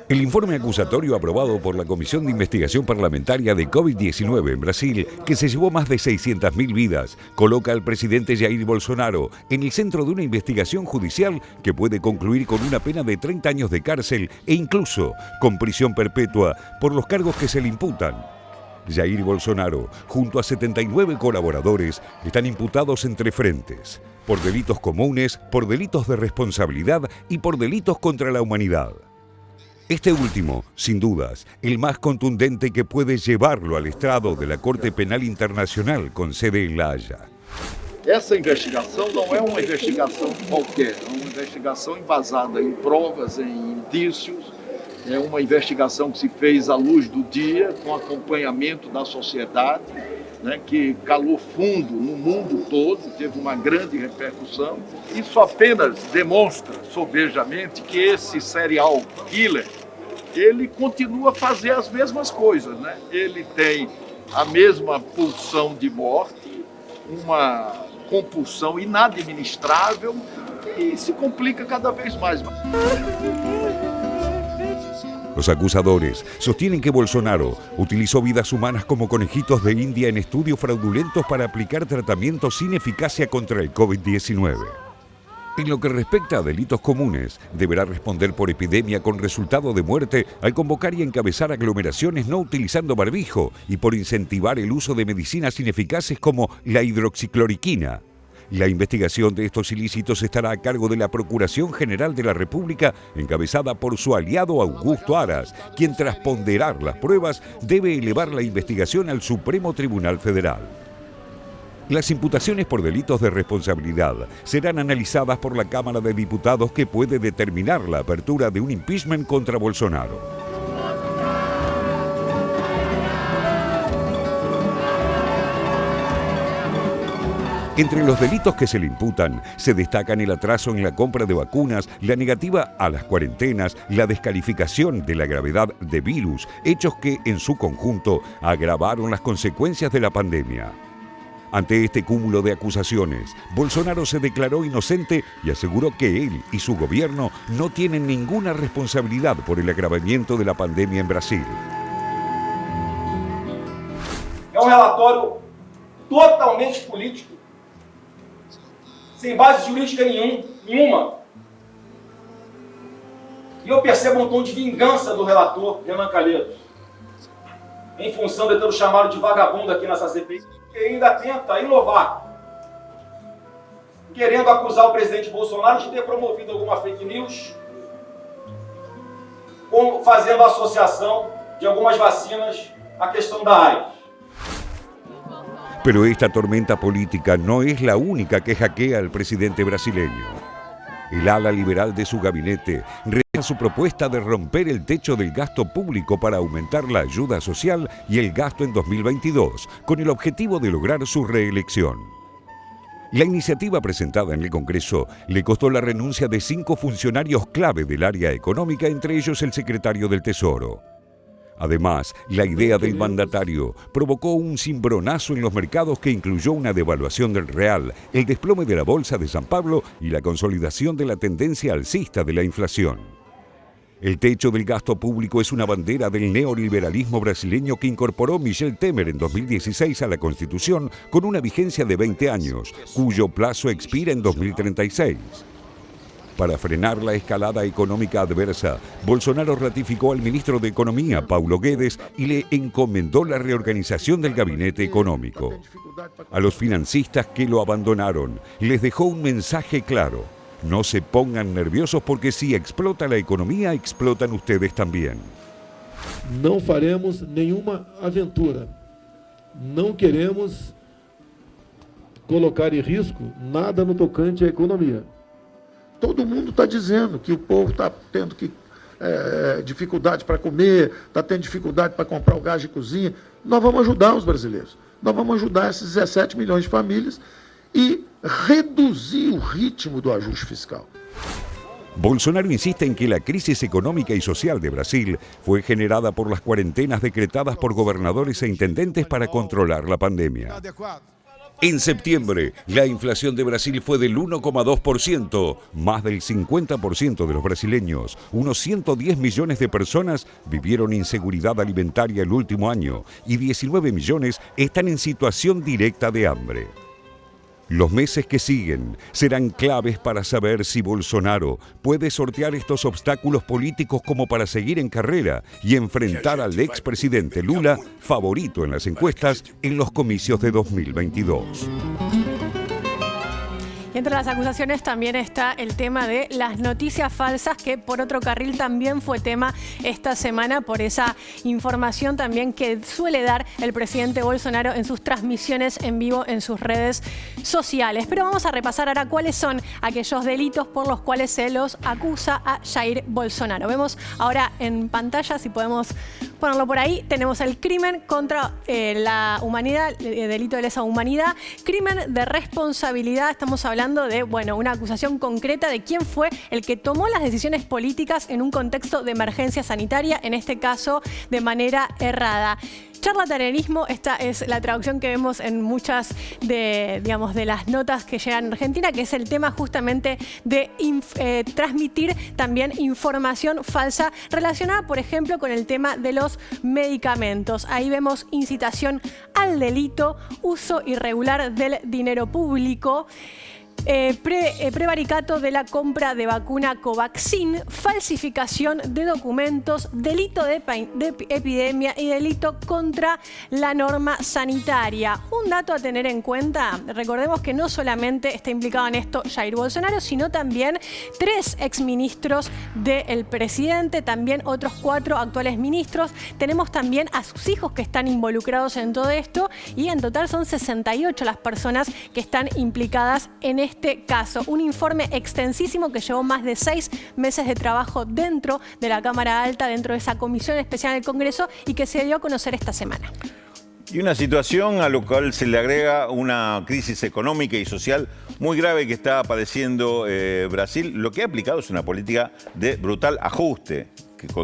El informe acusatorio aprobado por la Comisión de Investigación Parlamentaria de COVID-19 en Brasil, que se llevó más de 600.000 vidas, coloca al presidente Jair Bolsonaro en el centro de una investigación judicial que puede concluir con una pena de 30 años de cárcel e incluso con prisión perpetua por los cargos que se le imputan. Jair Bolsonaro, junto a 79 colaboradores, están imputados en 3 frentes: por delitos comunes, por delitos de responsabilidad y por delitos contra la humanidad. Este último, sin dudas, el más contundente que puede llevarlo al estrado de la Corte Penal Internacional con sede en La Haya. Essa investigação não é uma investigação qualquer, é uma investigação embasada em provas, em indícios, é uma investigação que se fez à luz do dia, com acompanhamento da sociedade, né, que calou fundo no mundo todo, teve uma grande repercussão. Isso apenas demonstra sobejamente que esse serial killer, ele continua a fazer as mesmas coisas, né? Ele tem a mesma pulsão de morte, uma compulsão inadministrável e se complica cada vez mais. Los acusadores sostienen que Bolsonaro utilizó vidas humanas como conejitos de India en estudios fraudulentos para aplicar tratamientos sin eficacia contra el COVID-19. En lo que respecta a delitos comunes, deberá responder por epidemia con resultado de muerte al convocar y encabezar aglomeraciones no utilizando barbijo y por incentivar el uso de medicinas ineficaces como la hidroxicloroquina. La investigación de estos ilícitos estará a cargo de la Procuración General de la República, encabezada por su aliado Augusto Aras, quien tras ponderar las pruebas debe elevar la investigación al Supremo Tribunal Federal. Las imputaciones por delitos de responsabilidad serán analizadas por la Cámara de Diputados, que puede determinar la apertura de un impeachment contra Bolsonaro. Entre los delitos que se le imputan se destacan el atraso en la compra de vacunas, la negativa a las cuarentenas, la descalificación de la gravedad de virus, hechos que en su conjunto agravaron las consecuencias de la pandemia. Ante este cúmulo de acusaciones, Bolsonaro se declaró inocente y aseguró que él y su gobierno no tienen ninguna responsabilidad por el agravamiento de la pandemia en Brasil. É relatório totalmente político, sem base jurídica nenhuma. E eu percebo um tom de vingança do relator, Renan Calheiros, em função de ter o chamado de vagabundo aqui nessa CPI, que ainda tenta inovar, querendo acusar o presidente Bolsonaro de ter promovido alguma fake news, fazendo associação de algumas vacinas à questão da AIDS. Pero esta tormenta política no es la única que jaquea al presidente brasileño. El ala liberal de su gabinete rechaza su propuesta de romper el techo del gasto público para aumentar la ayuda social y el gasto en 2022, con el objetivo de lograr su reelección. La iniciativa presentada en el Congreso le costó la renuncia de 5 funcionarios clave del área económica, entre ellos el secretario del Tesoro. Además, la idea del mandatario provocó un cimbronazo en los mercados que incluyó una devaluación del real, el desplome de la bolsa de San Pablo y la consolidación de la tendencia alcista de la inflación. El techo del gasto público es una bandera del neoliberalismo brasileño que incorporó Michel Temer en 2016 a la Constitución con una vigencia de 20 años, cuyo plazo expira en 2036. Para frenar la escalada económica adversa, Bolsonaro ratificó al ministro de Economía, Paulo Guedes, y le encomendó la reorganización del gabinete económico. A los financistas que lo abandonaron, les dejó un mensaje claro: no se pongan nerviosos, porque si explota la economía, explotan ustedes también. Não faremos nenhuma aventura. Não queremos colocar em risco nada no tocante à economia. Todo mundo está dizendo que o povo está tendo dificuldade para comer, está tendo dificuldade para comprar o gás de cozinha. Nós vamos ajudar os brasileiros. Nós vamos ajudar esses 17 milhões de famílias e reduzir o ritmo do ajuste fiscal. Bolsonaro insiste en que la crisis económica y social de Brasil fue generada por las cuarentenas decretadas por gobernadores e intendentes para controlar la pandemia. En septiembre, la inflación de Brasil fue del 1,2%. Más del 50% de los brasileños, unos 110 millones de personas, vivieron inseguridad alimentaria el último año y 19 millones están en situación directa de hambre. Los meses que siguen serán claves para saber si Bolsonaro puede sortear estos obstáculos políticos como para seguir en carrera y enfrentar al expresidente Lula, favorito en las encuestas en los comicios de 2022. Entre las acusaciones también está el tema de las noticias falsas, que por otro carril también fue tema esta semana por esa información también que suele dar el presidente Bolsonaro en sus transmisiones en vivo en sus redes sociales. Pero vamos a repasar ahora cuáles son aquellos delitos por los cuales se los acusa a Jair Bolsonaro. Vemos ahora en pantalla, si podemos ponerlo por ahí, tenemos el crimen contra la humanidad, el delito de lesa humanidad, crimen de responsabilidad, estamos hablando de, una acusación concreta de quién fue el que tomó las decisiones políticas en un contexto de emergencia sanitaria, en este caso de manera errada. Charlatanerismo, esta es la traducción que vemos en muchas de las notas que llegan a Argentina, que es el tema justamente de transmitir también información falsa relacionada, por ejemplo, con el tema de los medicamentos. Ahí vemos incitación al delito, uso irregular del dinero público, prevaricato de la compra de vacuna Covaxin, falsificación de documentos, delito de epidemia y delito contra la norma sanitaria. Un dato a tener en cuenta, recordemos que no solamente está implicado en esto Jair Bolsonaro, sino también 3 exministros del presidente, también otros 4 actuales ministros. Tenemos también a sus hijos que están involucrados en todo esto y en total son 68 las personas que están implicadas en este caso. Un informe extensísimo que llevó más de 6 meses de trabajo dentro de la Cámara Alta, dentro de esa comisión especial del Congreso y que se dio a conocer esta semana. Y una situación a lo cual se le agrega una crisis económica y social muy grave que está padeciendo Brasil. Lo que ha aplicado es una política de brutal ajuste,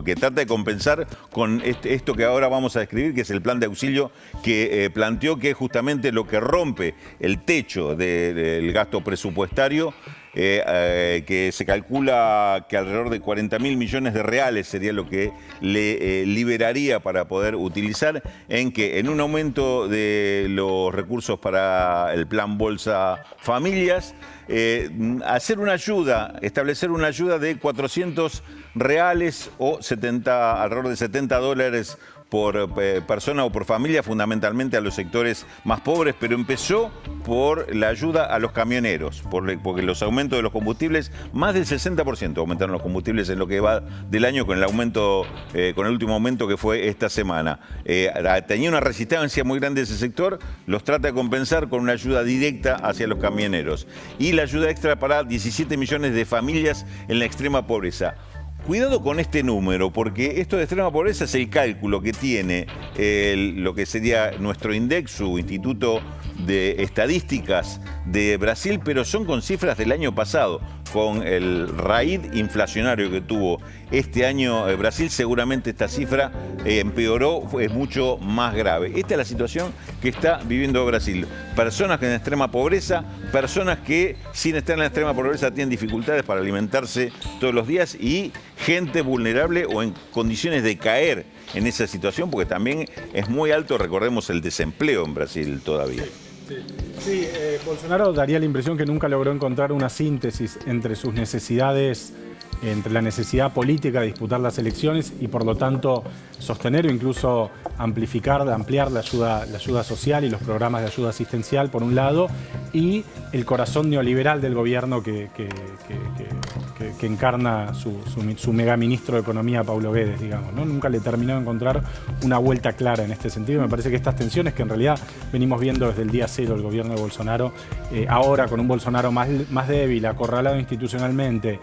que trata de compensar con esto que ahora vamos a describir, que es el plan de auxilio que planteó, que es justamente lo que rompe el techo del gasto presupuestario, que se calcula que alrededor de 40.000 millones de reales sería lo que le liberaría para poder utilizar en un aumento de los recursos para el plan Bolsa Familias, hacer una ayuda, establecer una ayuda de 400 reales o alrededor de $70 por persona o por familia, fundamentalmente a los sectores más pobres, pero empezó por la ayuda a los camioneros, porque los aumentos de los combustibles, más del 60% aumentaron los combustibles en lo que va del año con el aumento, con el último aumento que fue esta semana. Tenía una resistencia muy grande ese sector, los trata de compensar con una ayuda directa hacia los camioneros. Y la ayuda extra para 17 millones de familias en la extrema pobreza. Cuidado con este número, porque esto de extrema pobreza es el cálculo que tiene lo que sería nuestro INDEC, su Instituto de Estadísticas de Brasil, pero son con cifras del año pasado. Con el raíz inflacionario que tuvo este año Brasil, seguramente esta cifra empeoró, es mucho más grave. Esta es la situación que está viviendo Brasil. Personas en extrema pobreza, personas que sin estar en la extrema pobreza tienen dificultades para alimentarse todos los días y gente vulnerable o en condiciones de caer en esa situación, porque también es muy alto, recordemos, el desempleo en Brasil todavía. Sí, Bolsonaro daría la impresión que nunca logró encontrar una síntesis entre sus necesidades, entre la necesidad política de disputar las elecciones y por lo tanto sostener o incluso ampliar la ayuda social y los programas de ayuda asistencial por un lado, y el corazón neoliberal del gobierno que encarna su megaministro de Economía, Paulo Guedes, digamos, ¿no? Nunca le terminó de encontrar una vuelta clara en este sentido. Me parece que estas tensiones que en realidad venimos viendo desde el día cero del gobierno de Bolsonaro, ahora con un Bolsonaro más débil, acorralado institucionalmente,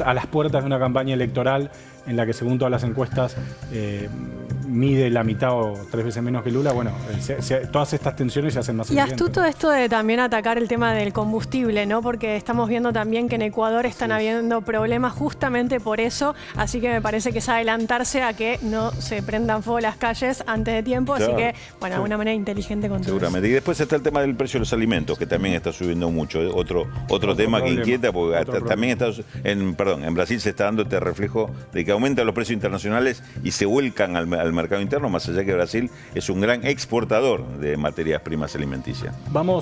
a las puertas de una campaña electoral en la que, según todas las encuestas, mide la mitad o 3 veces menos que Lula, bueno, todas estas tensiones se hacen más Y evidentes. astuto esto de también atacar el tema del combustible, ¿no? Porque estamos viendo también que en Ecuador están habiendo problemas justamente por eso, así que me parece que es adelantarse a que no se prendan fuego las calles antes de tiempo, Claro. así que, bueno, de alguna manera inteligente con todo eso. Seguramente. Y después está el tema del precio de los alimentos, que también está subiendo mucho. Otro tema que problema. inquieta, porque Otro también en Brasil se está dando este reflejo de que aumentan los precios internacionales y se vuelcan al mercado interno, más allá que Brasil es un gran exportador de materias primas alimenticias. Vamos